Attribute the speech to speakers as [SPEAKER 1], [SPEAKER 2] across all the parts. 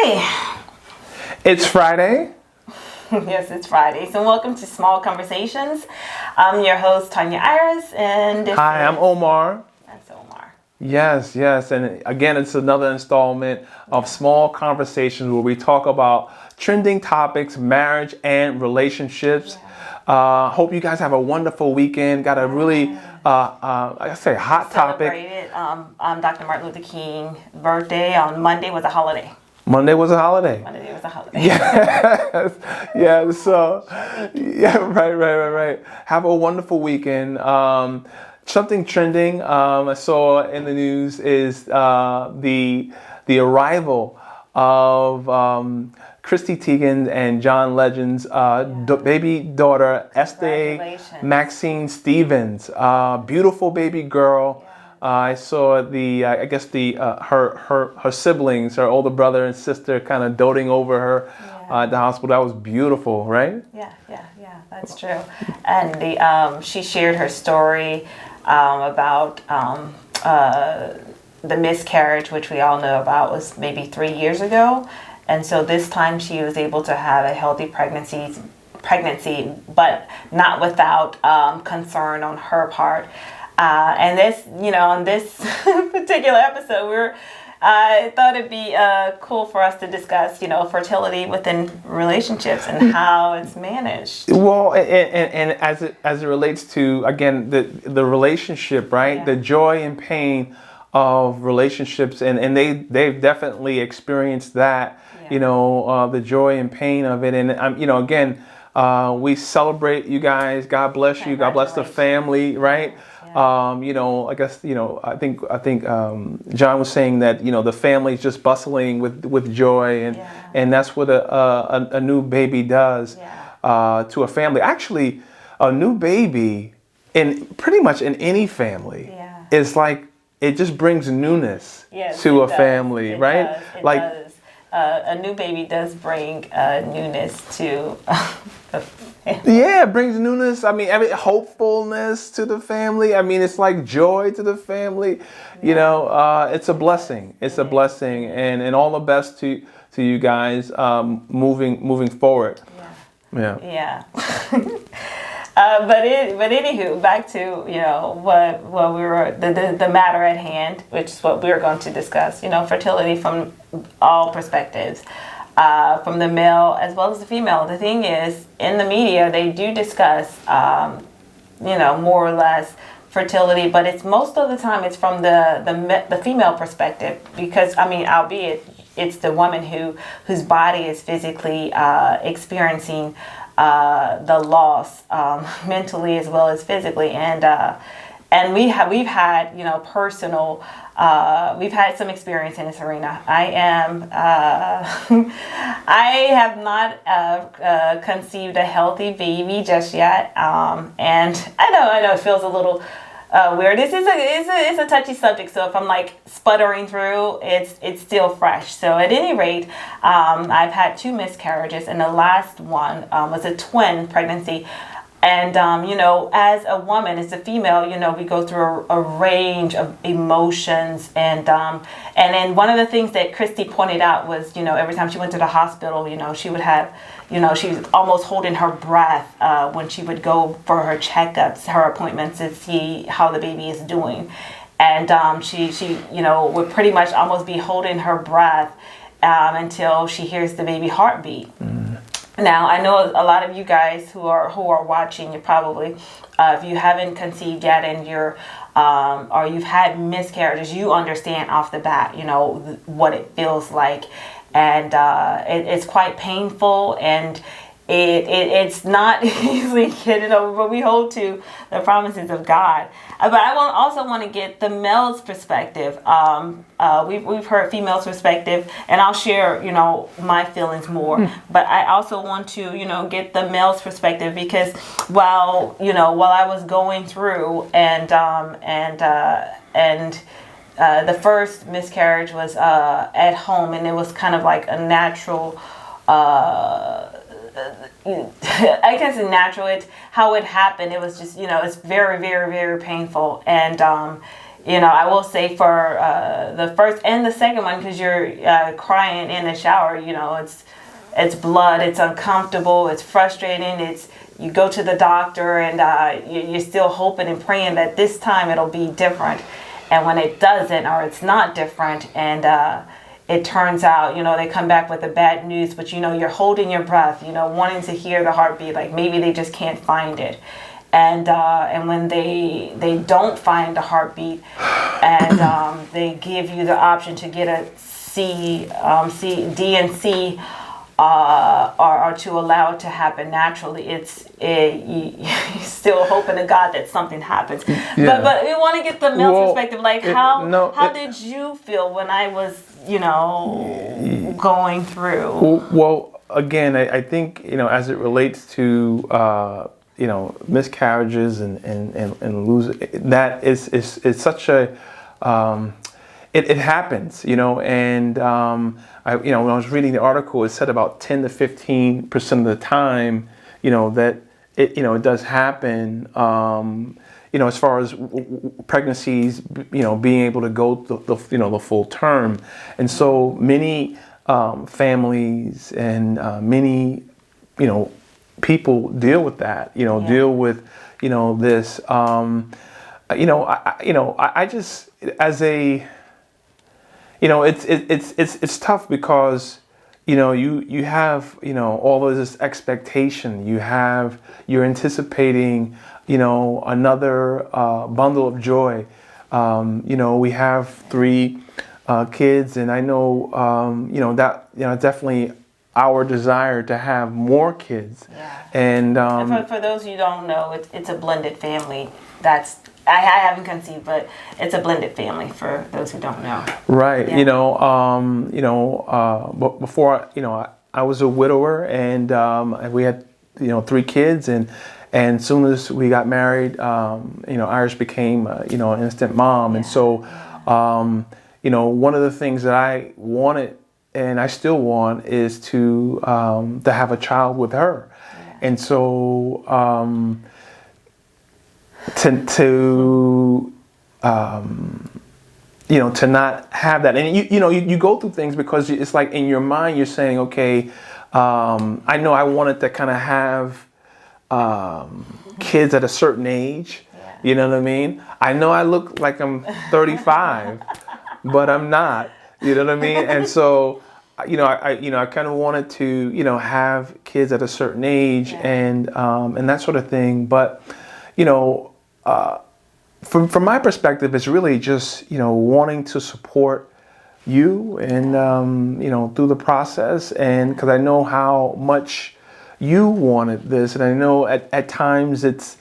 [SPEAKER 1] Hi.
[SPEAKER 2] It's Friday.
[SPEAKER 1] Yes, it's Friday. So welcome to Small Conversations. I'm your host, Tonya Iris, and
[SPEAKER 2] Hi, I'm Omar.
[SPEAKER 1] That's Omar.
[SPEAKER 2] Yes. And again, it's another installment of Small Conversations where we talk about trending topics, marriage and relationships. Hope you guys have a wonderful weekend. Got a really, hot topic.
[SPEAKER 1] Celebrated Dr. Martin Luther King birthday on Monday was a holiday.
[SPEAKER 2] Monday was a holiday. Yeah. So, yeah, right. Have a wonderful weekend. Something trending I saw in the news is the arrival of Chrissy Teigen and John Legend's baby daughter, Esther Maxine Stevens. Beautiful baby girl. I saw her siblings, her older brother and sister, kind of doting over her at the hospital. That was beautiful, right?
[SPEAKER 1] Yeah, that's true. And she shared her story about the miscarriage, which we all know about, was maybe 3 years ago. And so this time she was able to have a healthy pregnancy, but not without concern on her part. And this, on this particular episode, I thought it'd be cool for us to discuss, fertility within relationships and how it's managed.
[SPEAKER 2] Well, and as it relates to, again, the relationship, right? Yeah. The joy and pain of relationships, and they've definitely experienced that, the joy and pain of it. And again, we celebrate you guys. God bless you. God bless the family, right? I think John was saying that the family's just bustling with joy, and that's what a new baby does to a family. Actually, a new baby in pretty much in any family is like it just brings newness to a family, right?
[SPEAKER 1] Does. A new baby does bring newness to the family.
[SPEAKER 2] Yeah, it brings newness. I mean, hopefulness to the family. I mean, it's like joy to the family. It's a blessing. It's a blessing, and all the best to you guys moving forward.
[SPEAKER 1] Yeah. But anywho, back to what we were the matter at hand, which is what we were going to discuss. Fertility from all perspectives. From the male as well as the female. The thing is, in the media, they do discuss, more or less fertility, but it's most of the time it's from the female perspective, because albeit it's the woman whose body is physically experiencing the loss mentally as well as physically, and we've had personal. We've had some experience in this arena. I have not conceived a healthy baby just yet, and I know it feels a little weird. This is a touchy subject, so if I'm like sputtering through, it's still fresh. So at any rate, I've had 2 miscarriages, and the last one was a twin pregnancy. And, as a woman, as a female, we go through a range of emotions. And then one of the things that Christy pointed out was, every time she went to the hospital, she would have, she was almost holding her breath when she would go for her checkups, her appointments, to see how the baby is doing. And she would pretty much almost be holding her breath until she hears the baby heartbeat. Now, I know a lot of you guys who are watching, you probably, if you haven't conceived yet and you're, or you've had miscarriages, you understand off the bat, what it feels like. And it's quite painful, and it's not easily getting over, but we hold to the promises of God. But I also want to get the male's perspective. We've heard female's perspective, and I'll share, my feelings more. But I also want to, get the male's perspective, because while I was going through and the first miscarriage was at home, and it was kind of like a natural. I guess it's natural. It's how it happened. It was just, it's very, very, very painful. And I will say for the first and the second one, because you're crying in the shower, it's blood, it's uncomfortable, it's frustrating, you go to the doctor, and you're still hoping and praying that this time it'll be different. And when it doesn't, or it's not different, and it turns out, they come back with the bad news, but you're holding your breath, wanting to hear the heartbeat, like maybe they just can't find it. And when they don't find the heartbeat, and they give you the option to get a D and C, or to allow it to happen naturally, you're still hoping to God that something happens.
[SPEAKER 2] Yeah.
[SPEAKER 1] But we want to get the male perspective. Like, how did you feel when I was, going through?
[SPEAKER 2] Well, again, I think, as it relates to miscarriages and losing, that is such a it happens, and when I was reading the article, it said about 10 to 15% of the time, that it does happen. As far as pregnancies, being able to go the full term, and so many families and many people deal with that. Deal with this. I just, as a, it's tough because you have all of this expectation. You're anticipating another bundle of joy. We have 3 kids, and I know that definitely our desire to have more kids.
[SPEAKER 1] Yeah.
[SPEAKER 2] And
[SPEAKER 1] for those who don't know, it's a blended family. I haven't conceived, but it's a blended family for those who don't know.
[SPEAKER 2] Right.
[SPEAKER 1] Yeah.
[SPEAKER 2] But before, I was a widower, and we had 3 kids, and as soon as we got married, Iris became an instant mom. Yeah. And so one of the things that I wanted, and I still want, is to have a child with her. Yeah. And so to not have that, and you go through things because it's like in your mind you're saying, okay, I know I wanted to kind of have kids at a certain age. Yeah. You know what I mean? I know I look like I'm 35, but I'm not. You know what I mean? And so, I kind of wanted to, have kids at a certain age. Yeah. And that sort of thing. But, from my perspective, it's really just, wanting to support you and, through the process. And because I know how much you wanted this, and I know at times it's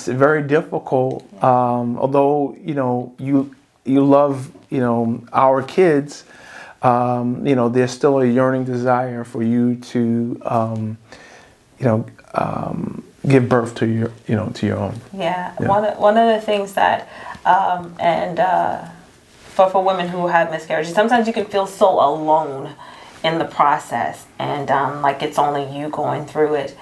[SPEAKER 2] very difficult. Although, you love, our kids, there's still a yearning desire for you to, give birth to your own.
[SPEAKER 1] Yeah. One of the things that, for women who have miscarriages, sometimes you can feel so alone in the process, and like it's only you going through it,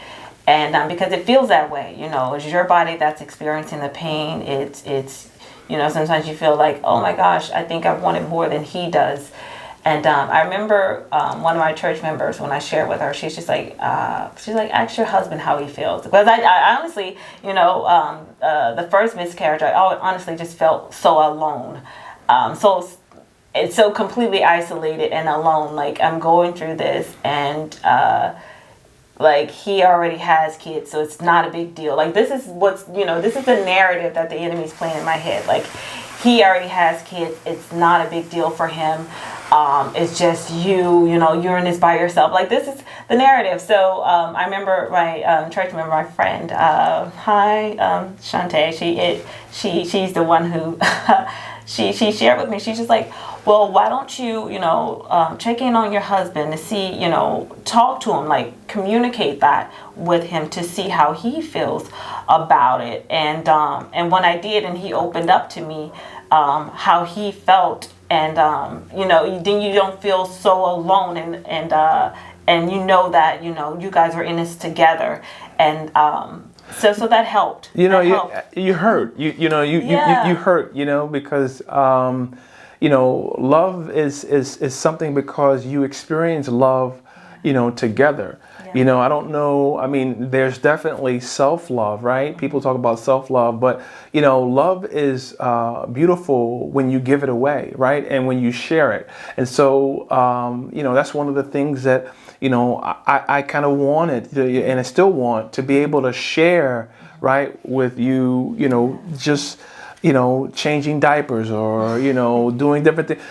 [SPEAKER 1] and because it feels that way. It's your body that's experiencing the pain. It's sometimes you feel like, oh my gosh, I think I want it more than he does. And I remember one of my church members, when I shared with her, she's like, ask your husband how he feels. Because I honestly, the first miscarriage, I honestly just felt so alone. So it's so completely isolated and alone. Like, I'm going through this, and like, he already has kids, so it's not a big deal. Like, this is the narrative that the enemy's playing in my head. Like, he already has kids. It's not a big deal for him. It's just you're in this by yourself. Like, this is the narrative. So I remember my church member, my friend, Shantae. She's the one who she shared with me. She's just like, well, why don't you check in on your husband to see, talk to him, like communicate that with him to see how he feels about it. And when I did, and he opened up to me how he felt. And then you don't feel so alone, and that you guys are in this together, and So that helped.
[SPEAKER 2] You know,
[SPEAKER 1] That helped.
[SPEAKER 2] you hurt. You hurt. Because love is something, because you experience love, together.
[SPEAKER 1] Yeah.
[SPEAKER 2] I don't know. I mean, there's definitely self-love, right? People talk about self-love, but love is beautiful when you give it away, right? And when you share it. And so, that's one of the things that I kind of wanted to, and I still want to be able to share, right, with you. Just changing diapers, or doing different things.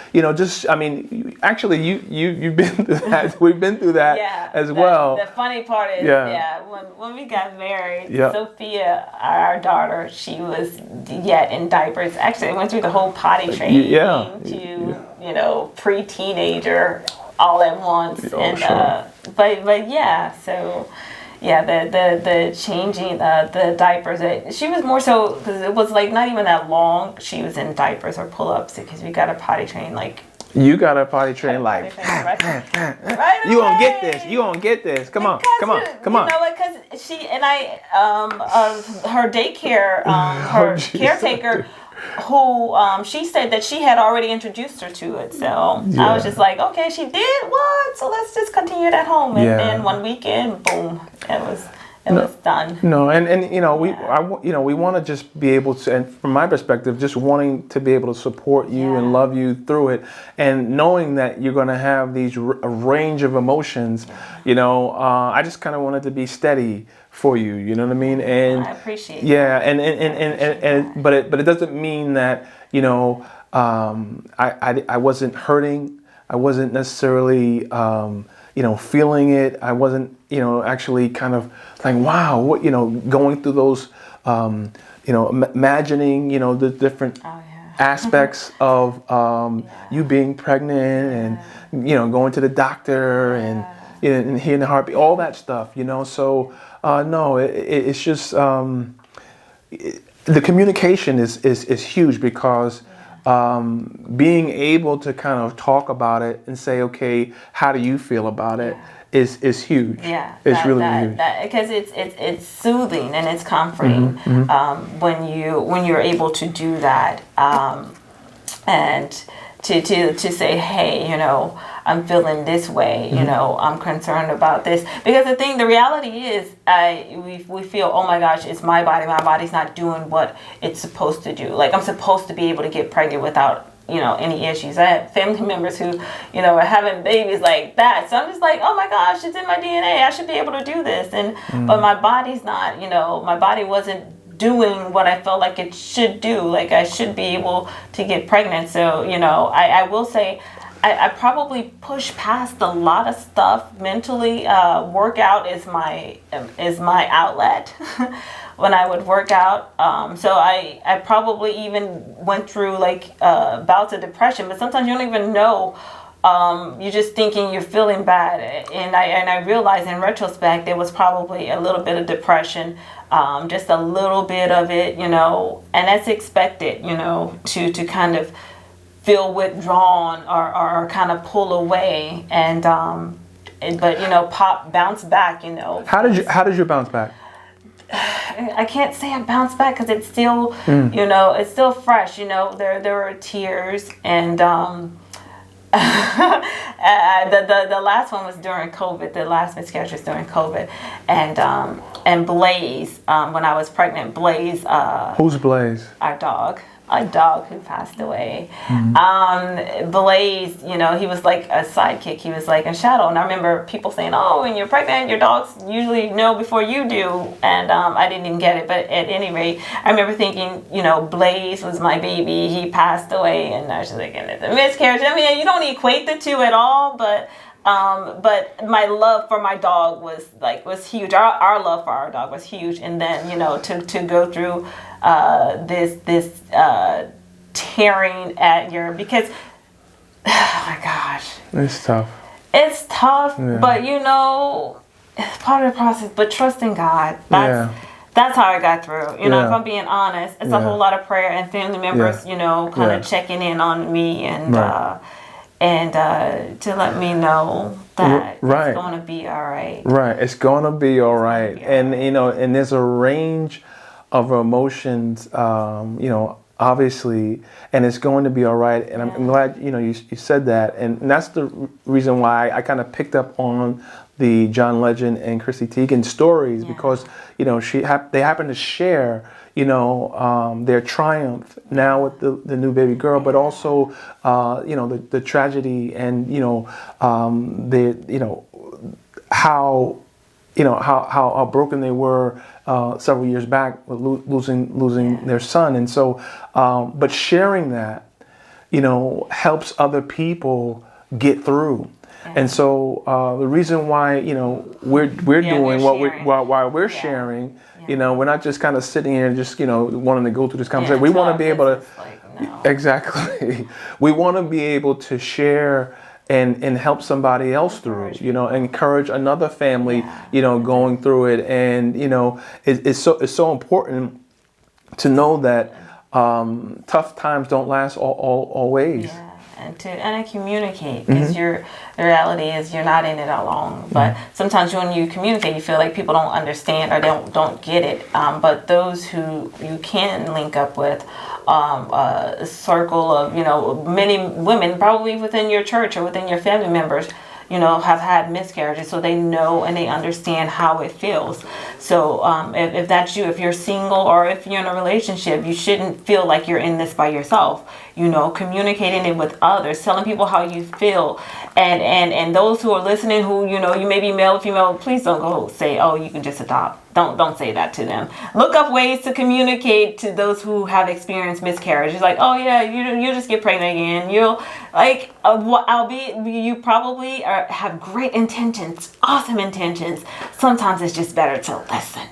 [SPEAKER 2] I mean, actually, you've been through that. We've been through that as well.
[SPEAKER 1] The funny part is, when we got married,
[SPEAKER 2] Yeah.
[SPEAKER 1] Sophia, our daughter, she was yet in diapers. Actually, I went through the whole potty training to pre-teenager all at once, and
[SPEAKER 2] sure.
[SPEAKER 1] but yeah, so. Yeah, the changing the diapers. She was more so, because it was like not even that long. She was in diapers or pull-ups, because we got a potty train like.
[SPEAKER 2] You got a potty train
[SPEAKER 1] right
[SPEAKER 2] you gonna get this. You gonna get this. Come on.
[SPEAKER 1] You know what? Because she and I, her daycare, her caretaker. Who she said that she had already introduced her to it, so I was just like, okay, she did what? So let's just continue it at home. And then one weekend, boom, it was done.
[SPEAKER 2] No, and we want to just be able to, and from my perspective, just wanting to be able to support you and love you through it, and knowing that you're going to have a range of emotions. I just kind of wanted to be steady for you. You know what I mean? And
[SPEAKER 1] I appreciate.
[SPEAKER 2] Yeah, but it doesn't mean that I wasn't hurting. I wasn't necessarily feeling it. I wasn't actually kind of like, wow, what going through those imagining the different aspects of you being pregnant, and going to the doctor, and hearing the heartbeat, all that stuff. So no, it's just the communication is huge, because being able to kind of talk about it and say, okay, how do you feel about it, is huge. Yeah, it's really huge.
[SPEAKER 1] Because it's soothing and it's comforting when you're able to do that, and to say, hey, I'm feeling this way, I'm concerned about this. Because the reality is, we feel, oh my gosh, it's my body's not doing what it's supposed to do. Like, I'm supposed to be able to get pregnant without, any issues. I have family members who, are having babies like that. So I'm just like, oh my gosh, it's in my DNA. I should be able to do this. And but my body's not, my body wasn't doing what I felt like it should do. Like, I should be able to get pregnant. So, I will say, I probably push past a lot of stuff mentally. Workout is my outlet when I would work out. So I probably even went through like bouts of depression, but sometimes you don't even know. You're just thinking you're feeling bad, and I realized in retrospect there was probably a little bit of depression, just a little bit of it, and that's expected, to kind of feel withdrawn or kind of pull away, and but bounce back.
[SPEAKER 2] How did you bounce back?
[SPEAKER 1] I can't say I bounced back, because it's still it's still fresh. There were tears, and the last one was during COVID. The last miscarriage was during COVID, and Blaze, when I was pregnant, Blaze.
[SPEAKER 2] Who's Blaze?
[SPEAKER 1] Our dog. A dog who passed away. Blaze, he was like a sidekick. He was like a shadow. And I remember people saying, oh, when you're pregnant, your dogs usually know before you do. And I didn't even get it. But at any rate, I remember thinking, Blaze was my baby. He passed away. And I was just like, and it's a miscarriage. I mean, you don't equate the two at all. But my love for my dog was huge. Our love for our dog was huge. And then, to go through this tearing at your, because oh my gosh,
[SPEAKER 2] it's tough.
[SPEAKER 1] It's tough, but it's part of the process. But trust in God. That's how I got through. If I'm being honest, it's a whole lot of prayer and family members, kind of checking in on me and to let me know that
[SPEAKER 2] Right.
[SPEAKER 1] it's going to be all right.
[SPEAKER 2] Right. It's going to be all right.
[SPEAKER 1] be all
[SPEAKER 2] And, and there's a range of emotions, obviously, and it's going to be all right. And I'm glad, you said that. And that's the reason why I kind of picked up on the John Legend and Chrissy Teigen stories, because, they happen to share, their triumph now with the new baby girl, but also, the tragedy and, how broken they were several years back with losing their son. And so, but sharing that, helps other people get through. Yeah. And so the reason why, we're doing why we're sharing, we're not just kind of sitting here and just, wanting to go through this conversation. We want to be able to, exactly. We want to be able to share and help somebody else through, encourage another family, going through it. And, it's so important to know that tough times don't last always. Yeah.
[SPEAKER 1] And to communicate, because the reality is you're not in it alone. But sometimes when you communicate, you feel like people don't understand or don't get it. But those who you can link up with, a circle of many women probably within your church or within your family members, have had miscarriages, so they know and they understand how it feels. So if that's you, if you're single or if you're in a relationship, you shouldn't feel like you're in this by yourself. Communicating it with others, telling people how you feel, and those who are listening, who you may be male or female, please don't go say, oh, you can just adopt. Don't say that to them. Look up ways to communicate to those who have experienced miscarriages. Like, oh yeah, you just get pregnant again. You'll you probably have great intentions, awesome intentions. Sometimes it's just better to listen.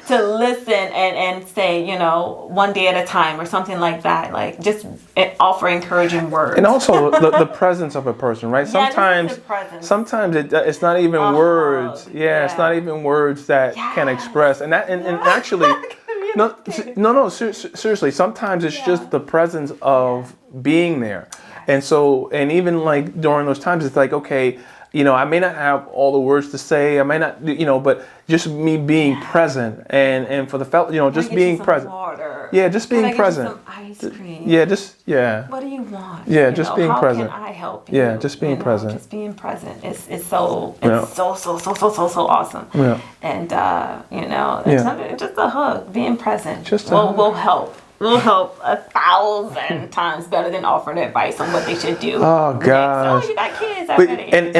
[SPEAKER 1] To listen and say, one day at a time or something like that. Like just offer encouraging words.
[SPEAKER 2] And also the presence of a person, right? Sometimes it's not even words. Yeah, it's not even words that can express. And actually, seriously, sometimes it's just the presence of being there. And so, and even like during those times, it's like, okay, I may not have all the words to say. I may not, but just me being present and for the fellow, just being present.
[SPEAKER 1] Water?
[SPEAKER 2] Yeah, just being present.
[SPEAKER 1] Some ice cream.
[SPEAKER 2] Yeah.
[SPEAKER 1] What do you want?
[SPEAKER 2] Yeah, just being present.
[SPEAKER 1] How can I help you?
[SPEAKER 2] Yeah, just being present.
[SPEAKER 1] Just being present. It's so awesome.
[SPEAKER 2] Yeah.
[SPEAKER 1] And just a hug, being present. Will help. Will help 1,000 times better than offering advice on what they should do.
[SPEAKER 2] Oh gosh!
[SPEAKER 1] Oh, you got kids already.
[SPEAKER 2] And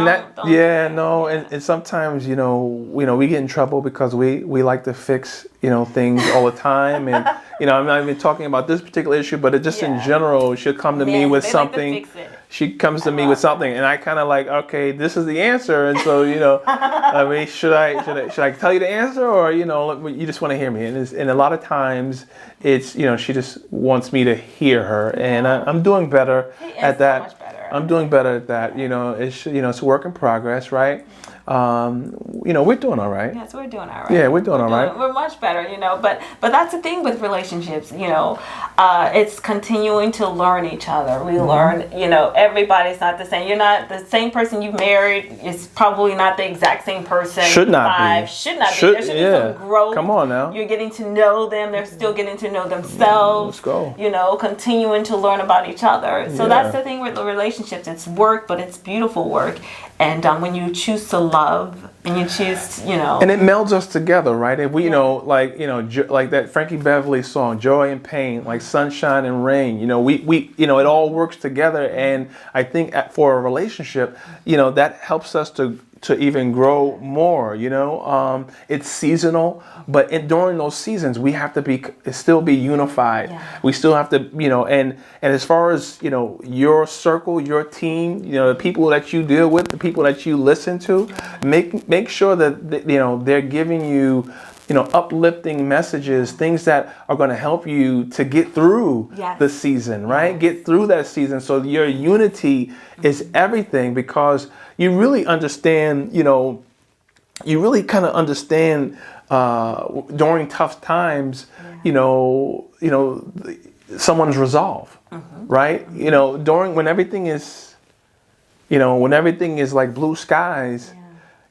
[SPEAKER 2] sometimes we get in trouble because we like to fix things all the time, and I'm not even talking about this particular issue, but it just in general, she'll come to me with something.
[SPEAKER 1] Like to fix it.
[SPEAKER 2] She comes to me with something, and I kind of like, okay, this is the answer, and so I mean, should I tell you the answer, or you just want to hear me? And a lot of times, it's she just wants me to hear her, and I'm doing better at that.
[SPEAKER 1] So much better.
[SPEAKER 2] I'm doing better at that. It's it's a work in progress, right? We're doing all right.
[SPEAKER 1] Yes, we're doing all right.
[SPEAKER 2] Yeah, we're doing all right.
[SPEAKER 1] We're much better, But that's the thing with relationships, it's continuing to learn each other. We learn, everybody's not the same. You're not the same person you married. Is probably not the exact same person.
[SPEAKER 2] Should not be.
[SPEAKER 1] There should be some growth.
[SPEAKER 2] Come on now.
[SPEAKER 1] You're getting to know them. They're still getting to know themselves.
[SPEAKER 2] Let's go.
[SPEAKER 1] Continuing to learn about each other. So that's the thing with the relationships. It's work, but it's beautiful work. And when you choose to love and you choose,
[SPEAKER 2] and it melds us together, right? If we, like that Frankie Beverly song, "Joy and Pain," like sunshine and rain. We it all works together. And I think for a relationship, that helps us to even grow more. It's seasonal, but during those seasons, we have to still be unified. Yeah. We still have to, and as far as your circle, your team, the people that you deal with, the people that you listen to, make sure that they're giving you uplifting messages, things that are going to help you to get through the season, right? Yes. Get through that season. So your unity is everything, because you really understand, you really kind of understand during tough times, someone's resolve, right? When everything is you know, when everything is like blue skies,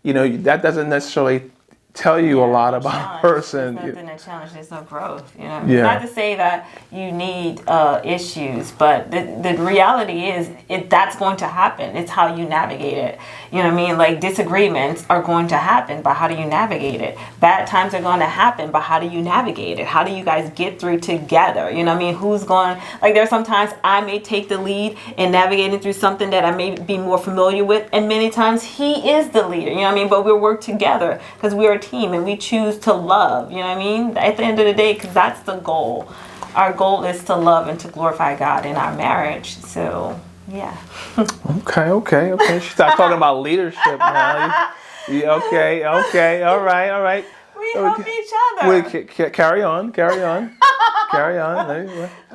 [SPEAKER 2] you know, that doesn't necessarily tell you a lot about a person.
[SPEAKER 1] There's nothing to challenge. There's no growth. You know,
[SPEAKER 2] Yeah.
[SPEAKER 1] not to say that you need issues, but the reality is that's going to happen. It's how you navigate it. You know what I mean? Like disagreements are going to happen, but how do you navigate it? Bad times are going to happen, but how do you navigate it? How do you guys get through together? You know what I mean? Who's going? Like there's sometimes I may take the lead in navigating through something that I may be more familiar with, and many times he is the leader. You know what I mean? But we'll work together because we're a team and we choose to love. You know what I mean? At the end of the day, because that's the goal. Our goal is to love and to glorify God in our marriage. So yeah.
[SPEAKER 2] Okay. She started talking about leadership now. Yeah, okay. All right.
[SPEAKER 1] We help each other.
[SPEAKER 2] Carry on. Carry on.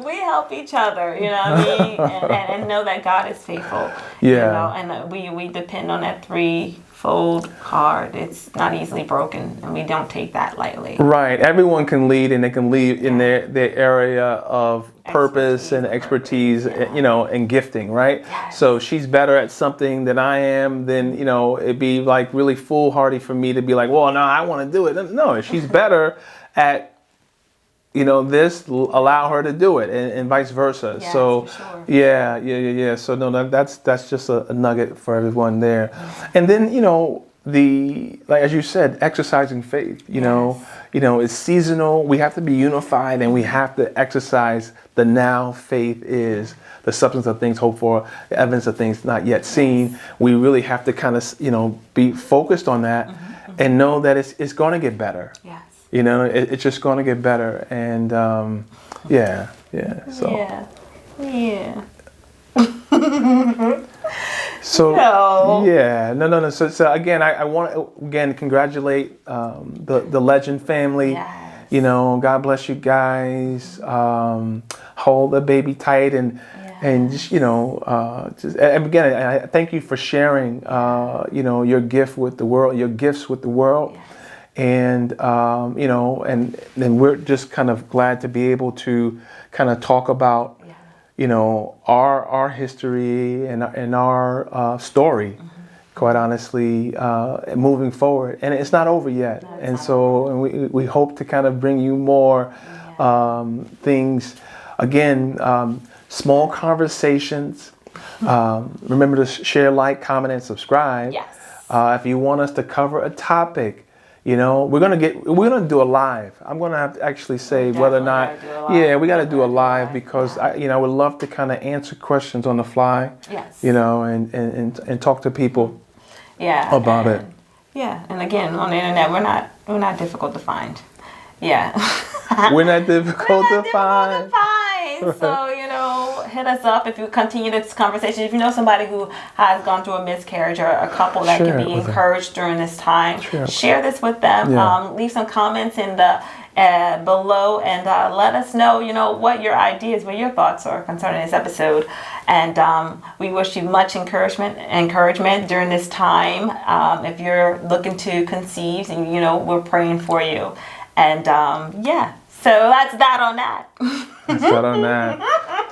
[SPEAKER 1] We help each other, you know what I mean? And know that God is faithful.
[SPEAKER 2] Yeah.
[SPEAKER 1] You know, and we depend on that threefold card. It's not easily broken, and we don't take that lightly.
[SPEAKER 2] Right. Everyone can lead, and they can lead in their area of purpose and expertise, you know, and gifting, right?
[SPEAKER 1] Yes.
[SPEAKER 2] So she's better at something than I am, then, you know, it'd be like really foolhardy for me to be like, well, no, I want to do it. No, if she's better at, you know, this, allow her to do it, and vice versa.
[SPEAKER 1] Yes,
[SPEAKER 2] so
[SPEAKER 1] for sure.
[SPEAKER 2] yeah. So no, that's just a nugget for everyone there. And then, you know, like as you said, exercising faith, you know, it's seasonal. We have to be unified, and we have to exercise the now. Faith is the substance of things hoped for, the evidence of things not yet seen. We really have to kind of, you know, be focused on that and know that it's going to get better.
[SPEAKER 1] Yes.
[SPEAKER 2] You know, it's just going to get better. And so.
[SPEAKER 1] Yeah.
[SPEAKER 2] So
[SPEAKER 1] No.
[SPEAKER 2] yeah, no. So again, I want to congratulate the Legend family.
[SPEAKER 1] Yes.
[SPEAKER 2] You know, God bless you guys. Hold the baby tight and just, you know, and again, I thank you for sharing you know, your gift with the world, your gifts with the world.
[SPEAKER 1] Yes.
[SPEAKER 2] And you know, and then we're just kind of glad to be able to kind of talk about, you know, our history and our story, quite honestly, moving forward. And it's not over yet. And so we hope to kind of bring you more things. Again, small conversations. Remember to share, like, comment, and subscribe.
[SPEAKER 1] Yes.
[SPEAKER 2] If you want us to cover a topic, you know, we're gonna do a live. I'm gonna have to actually say whether or not, we got to do a live because I would love to kind of answer questions on the fly.
[SPEAKER 1] Yes.
[SPEAKER 2] You know, and talk to people.
[SPEAKER 1] Yeah.
[SPEAKER 2] About it.
[SPEAKER 1] Yeah, and again, on the internet, we're not difficult to find. Yeah.
[SPEAKER 2] We're not difficult to find.
[SPEAKER 1] So, you know, hit us up if you continue this conversation. If you know somebody who has gone through a miscarriage or a couple that can be encouraged during this time, share this with them.
[SPEAKER 2] Yeah.
[SPEAKER 1] Leave some comments in the below and let us know, you know, what your ideas, what your thoughts are concerning this episode. And we wish you much encouragement during this time. If you're looking to conceive, and, you know, we're praying for you. And so that's that on that.
[SPEAKER 2] That's that on that.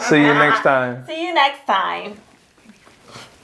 [SPEAKER 2] See you next time.
[SPEAKER 1] See you next time.